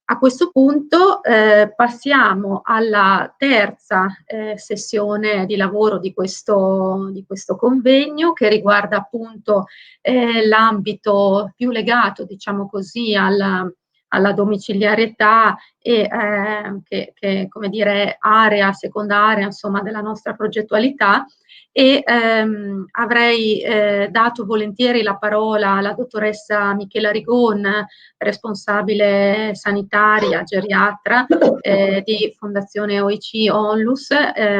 A questo punto passiamo alla terza sessione di lavoro di questo convegno, che riguarda appunto l'ambito più legato, diciamo così, alla domiciliarietà e che come dire, area secondaria, insomma, della nostra progettualità. E avrei dato volentieri la parola alla dottoressa Michela Rigon, responsabile sanitaria, geriatra di Fondazione OIC Onlus,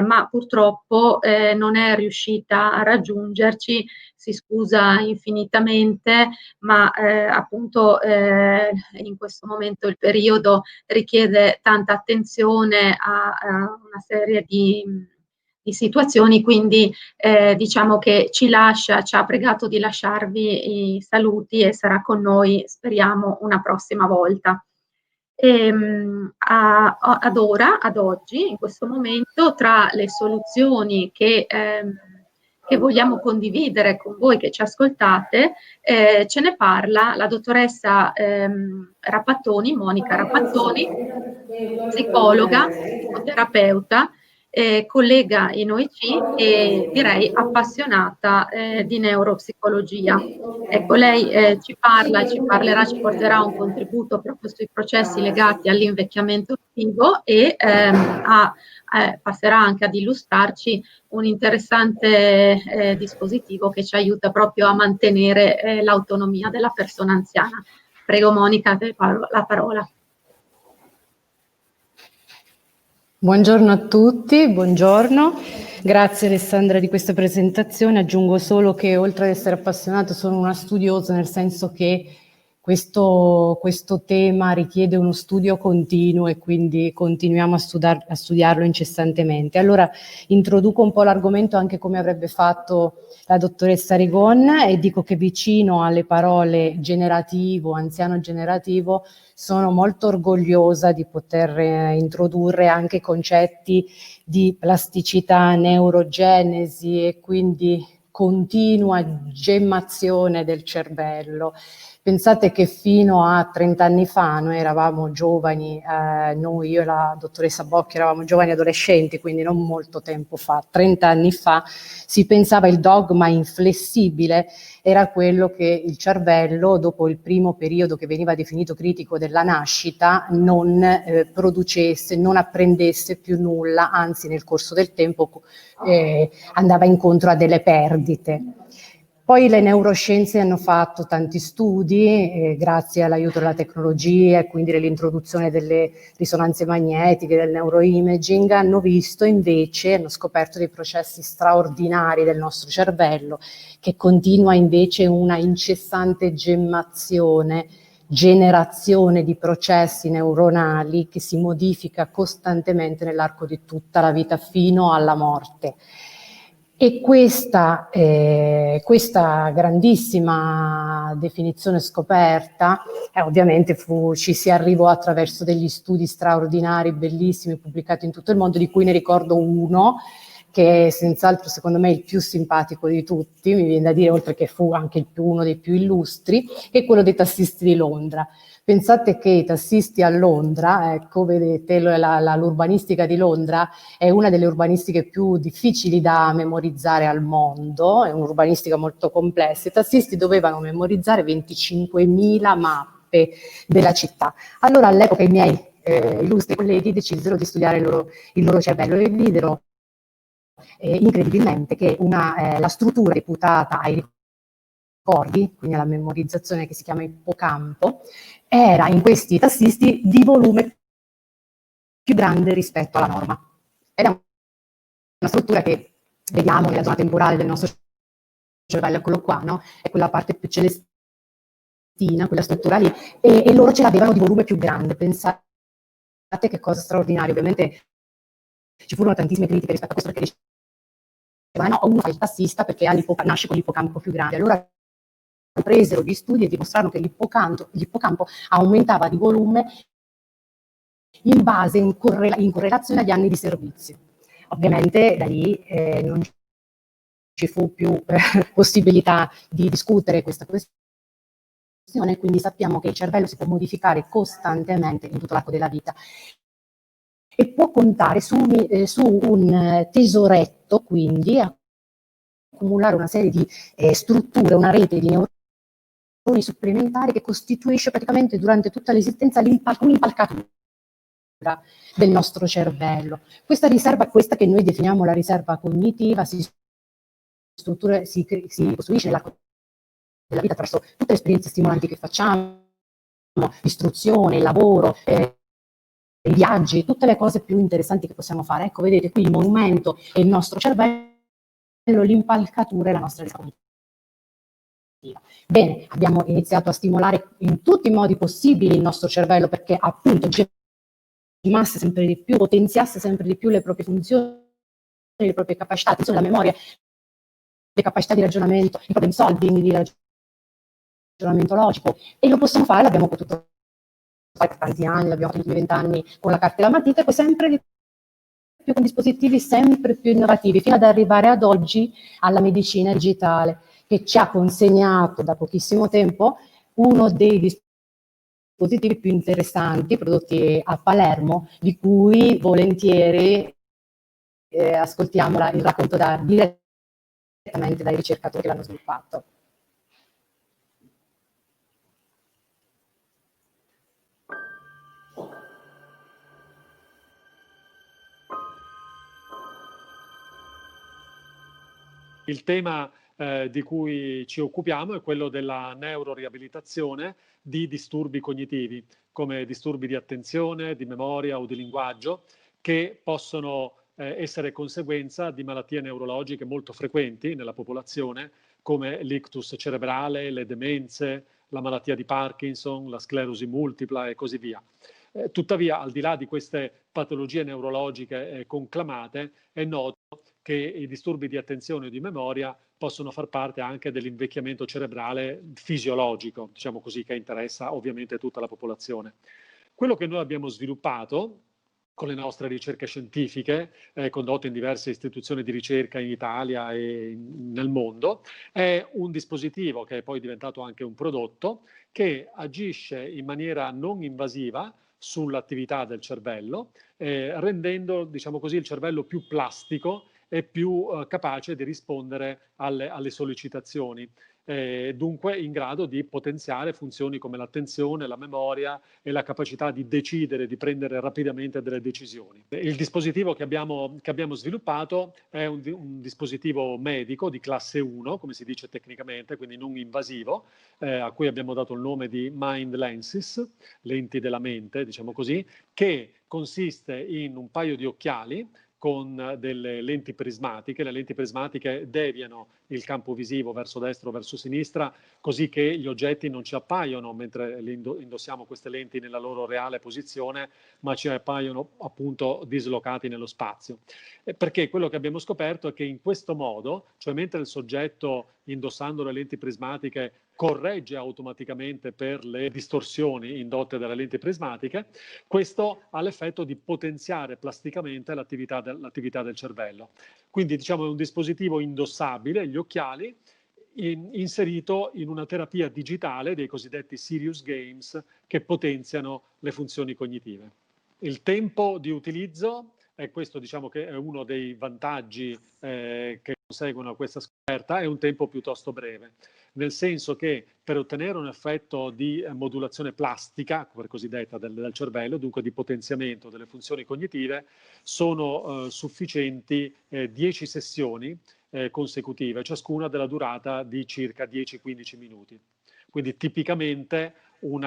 ma purtroppo non è riuscita a raggiungerci, si scusa infinitamente, ma appunto in questo momento il periodo richiede tanta attenzione a una serie di situazioni, quindi diciamo che ci ha pregato di lasciarvi i saluti e sarà con noi, speriamo, una prossima volta. Ad oggi, in questo momento, tra le soluzioni che vogliamo condividere con voi che ci ascoltate, ce ne parla la dottoressa Rapattoni, Monica Rapattoni, psicologa, psicoterapeuta, collega in OIC e direi appassionata di neuropsicologia. Ecco, lei ci parlerà, ci porterà un contributo proprio sui processi legati all'invecchiamento attivo e passerà anche ad illustrarci un interessante dispositivo che ci aiuta proprio a mantenere l'autonomia della persona anziana. Prego Monica, la parola. Buongiorno a tutti, buongiorno. Grazie Alessandra di questa presentazione. Aggiungo solo che oltre ad essere appassionata sono una studiosa, nel senso che questo tema richiede uno studio continuo e quindi continuiamo a studiarlo incessantemente. Allora introduco un po' l'argomento anche come avrebbe fatto la dottoressa Rigon e dico che vicino alle parole generativo, anziano generativo, sono molto orgogliosa di poter introdurre anche concetti di plasticità, neurogenesi e quindi continua gemmazione del cervello. Pensate che fino a 30 anni fa noi eravamo giovani, io e la dottoressa Bocchi eravamo giovani adolescenti, quindi non molto tempo fa, 30 anni fa, si pensava il dogma inflessibile era quello che il cervello, dopo il primo periodo che veniva definito critico della nascita, non producesse, non apprendesse più nulla, anzi nel corso del tempo andava incontro a delle perdite. Poi le neuroscienze hanno fatto tanti studi, grazie all'aiuto della tecnologia e quindi dell'introduzione delle risonanze magnetiche, del neuroimaging, hanno scoperto dei processi straordinari del nostro cervello, che continua invece una incessante generazione di processi neuronali che si modifica costantemente nell'arco di tutta la vita fino alla morte. E questa grandissima definizione scoperta, ovviamente ci si arrivò attraverso degli studi straordinari, bellissimi, pubblicati in tutto il mondo, di cui ne ricordo uno, che è senz'altro secondo me il più simpatico di tutti, mi viene da dire, oltre che fu anche uno dei più illustri, che è quello dei tassisti di Londra. Pensate che i tassisti a Londra, ecco, vedete, l'urbanistica di Londra è una delle urbanistiche più difficili da memorizzare al mondo, è un'urbanistica molto complessa. I tassisti dovevano memorizzare 25.000 mappe della città. Allora all'epoca i miei illustri colleghi decisero di studiare il loro cervello e videro incredibilmente che la struttura deputata ai ricordi, quindi alla memorizzazione, che si chiama ippocampo, era in questi tassisti di volume più grande rispetto alla norma. Ed è una struttura che vediamo nella zona temporale del nostro cervello, eccolo qua, no? È quella parte più celestina, quella struttura lì, e loro ce l'avevano di volume più grande. Pensate che cosa straordinaria. Ovviamente ci furono tantissime critiche rispetto a questo, perché dicevano no, uno fa il tassista perché nasce con l'ippocampo più grande. Allora presero gli studi e dimostrarono che l'ippocampo aumentava di volume in base, in correlazione agli anni di servizio. Ovviamente da lì non ci fu più possibilità di discutere questa questione, quindi sappiamo che il cervello si può modificare costantemente in tutto l'arco della vita e può contare su un tesoretto, quindi accumulare una serie di strutture, una rete di neuroni supplementari che costituisce praticamente durante tutta l'esistenza un'impalcatura del nostro cervello. Questa riserva è questa che noi definiamo la riserva cognitiva, si costruisce nell'arco della vita attraverso tutte le esperienze stimolanti che facciamo, l'istruzione, il lavoro, i viaggi, tutte le cose più interessanti che possiamo fare. Ecco, vedete qui il monumento è il nostro cervello, l'impalcatura è la nostra riserva cognitiva. Bene, abbiamo iniziato a stimolare in tutti i modi possibili il nostro cervello perché appunto gemmasse sempre di più, potenziasse sempre di più le proprie funzioni, le proprie capacità, attenzione, la memoria, le capacità di ragionamento, di problem solving, di ragionamento logico, e lo possiamo fare, l'abbiamo potuto fare per tanti anni, l'abbiamo fatto in 20 anni con la carta e la matita, e poi sempre di più con dispositivi sempre più innovativi, fino ad arrivare ad oggi alla medicina digitale, che ci ha consegnato da pochissimo tempo uno dei dispositivi più interessanti prodotti a Palermo, di cui volentieri ascoltiamo il racconto direttamente dai ricercatori che l'hanno sviluppato. Il tema di cui ci occupiamo è quello della neuroriabilitazione di disturbi cognitivi, come disturbi di attenzione, di memoria o di linguaggio, che possono essere conseguenza di malattie neurologiche molto frequenti nella popolazione, come l'ictus cerebrale, le demenze, la malattia di Parkinson, la sclerosi multipla e così via. Tuttavia, al di là di queste patologie neurologiche conclamate, è noto che i disturbi di attenzione o di memoria possono far parte anche dell'invecchiamento cerebrale fisiologico, diciamo così, che interessa ovviamente tutta la popolazione. Quello che noi abbiamo sviluppato con le nostre ricerche scientifiche, condotte in diverse istituzioni di ricerca in Italia e nel mondo, è un dispositivo che è poi diventato anche un prodotto che agisce in maniera non invasiva sull'attività del cervello, rendendo, diciamo così, il cervello più plastico e più capace di rispondere alle sollecitazioni, dunque in grado di potenziare funzioni come l'attenzione, la memoria e la capacità di decidere, di prendere rapidamente delle decisioni. Il dispositivo che abbiamo sviluppato è un dispositivo medico di classe 1, come si dice tecnicamente, quindi non invasivo, a cui abbiamo dato il nome di Mind Lenses, lenti della mente, diciamo così, che consiste in un paio di occhiali con delle lenti prismatiche. Le lenti prismatiche deviano il campo visivo verso destra o verso sinistra, così che gli oggetti non ci appaiono mentre indossiamo queste lenti nella loro reale posizione, ma ci appaiono appunto dislocati nello spazio. Perché quello che abbiamo scoperto è che in questo modo, cioè mentre il soggetto indossando le lenti prismatiche corregge automaticamente per le distorsioni indotte dalle lenti prismatiche, questo ha l'effetto di potenziare plasticamente l'attività del cervello. Quindi diciamo è un dispositivo indossabile, gli occhiali, inserito in una terapia digitale dei cosiddetti serious games che potenziano le funzioni cognitive. Il tempo di utilizzo, e questo diciamo che è uno dei vantaggi che conseguono questa scoperta, è un tempo piuttosto breve, nel senso che per ottenere un effetto di modulazione plastica, per così detta, del cervello, dunque di potenziamento delle funzioni cognitive, sono sufficienti 10 sessioni consecutive, ciascuna della durata di circa 10-15 minuti. Quindi tipicamente un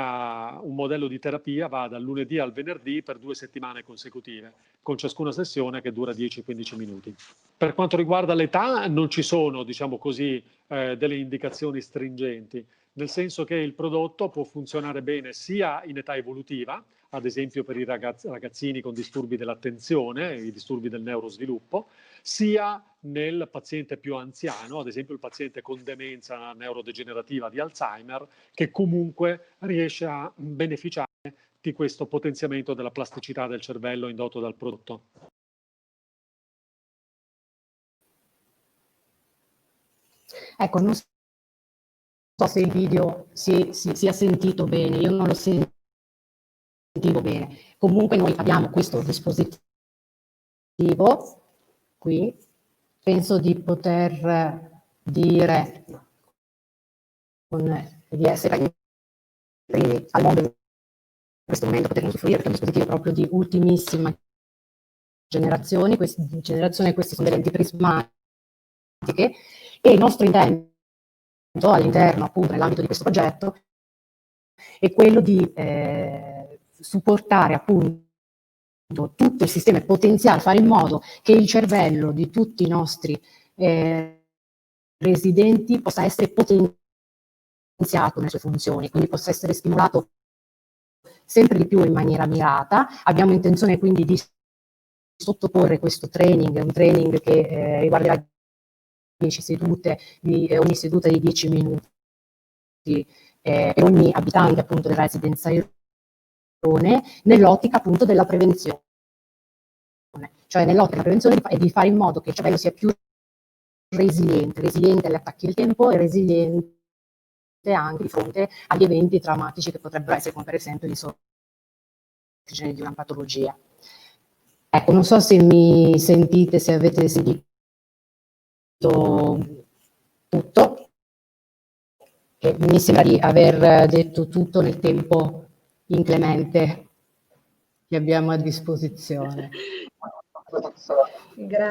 modello di terapia va dal lunedì al venerdì per 2 settimane consecutive, con ciascuna sessione che dura 10-15 minuti. Per quanto riguarda l'età, non ci sono, diciamo così, delle indicazioni stringenti, nel senso che il prodotto può funzionare bene sia in età evolutiva, ad esempio per i ragazzini con disturbi dell'attenzione, i disturbi del neurosviluppo, sia nel paziente più anziano, ad esempio il paziente con demenza neurodegenerativa di Alzheimer, che comunque riesce a beneficiare di questo potenziamento della plasticità del cervello indotto dal prodotto. Ecco, non so se il video sia sentito bene, io non lo sentivo bene. Comunque noi abbiamo questo dispositivo qui, penso di poter dire di essere al mondo in questo momento, poter usufruire, perché è un dispositivo proprio di ultimissima generazione. Queste sono delle lenti prismatiche, e il nostro intento all'interno, appunto, nell'ambito di questo progetto, è quello di supportare appunto tutto il sistema potenziale, fare in modo che il cervello di tutti i nostri residenti possa essere potenziato nelle sue funzioni, quindi possa essere stimolato sempre di più in maniera mirata. Abbiamo intenzione quindi di sottoporre questo training, un training che riguarderà 10 sedute, ogni seduta di 10 minuti, per ogni abitante appunto della residenza Airone, nell'ottica appunto della prevenzione. Cioè nell'ottica della prevenzione è di fare in modo che il cervello sia più resiliente agli attacchi del tempo e resiliente anche di fronte agli eventi traumatici che potrebbero essere, come per esempio l'insorgere di una patologia. Ecco, non so se mi sentite, se avete sentito tutto, e mi sembra di aver detto tutto nel tempo inclemente che abbiamo a disposizione. Grazie.